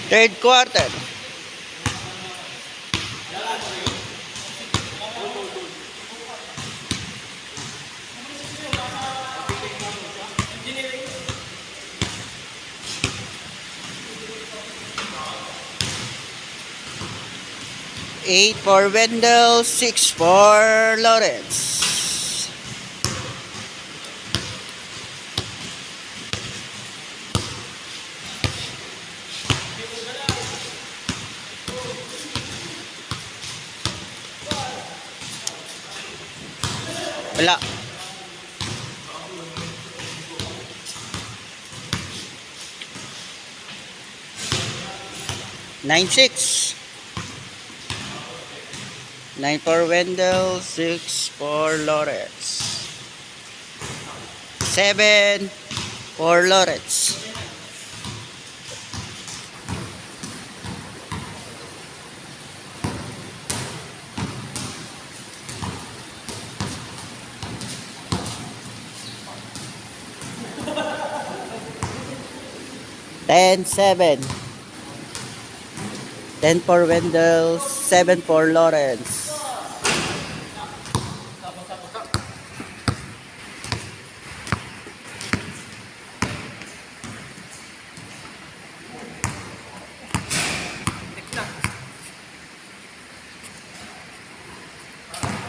Third quarter. Eight for Wendell, 6 for Lawrence. Wala. Nine six. 9 for Wendell, 6 for Lawrence. 7 for Lawrence. Ten, 7. 10 for Wendell, 7 for Lawrence.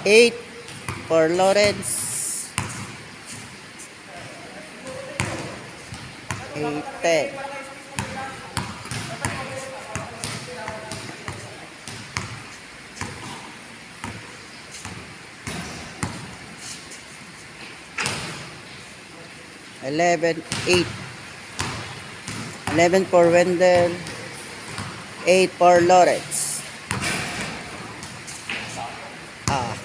Eight for Lawrence. 8, 10. Eleven, 8. 11 for Wendell, 8 for Lawrence. Ah.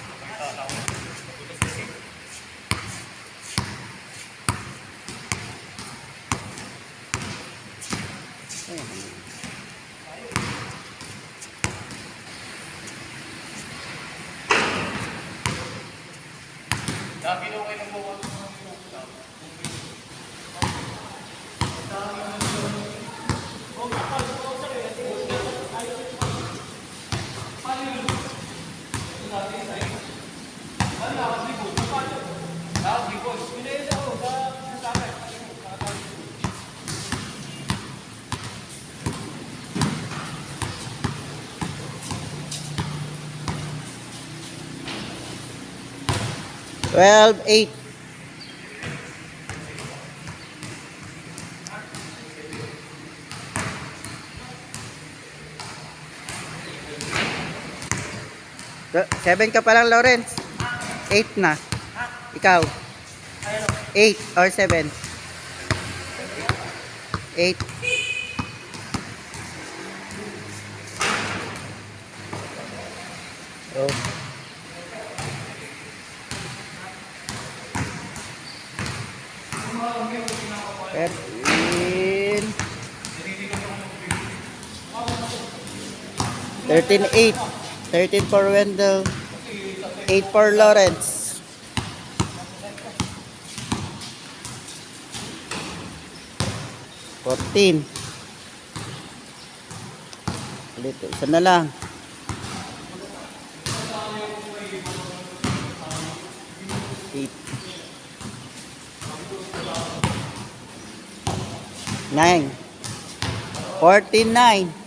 Twelve, 8. Seven ka pa lang, Lawrence. 8 na. Ikaw. 8 or 7? 8. Oh. Thirteen, 8. 13 for Wendell, 8 for Lawrence. Fourteen. Ulit, isa na lang. 8. 9. 49.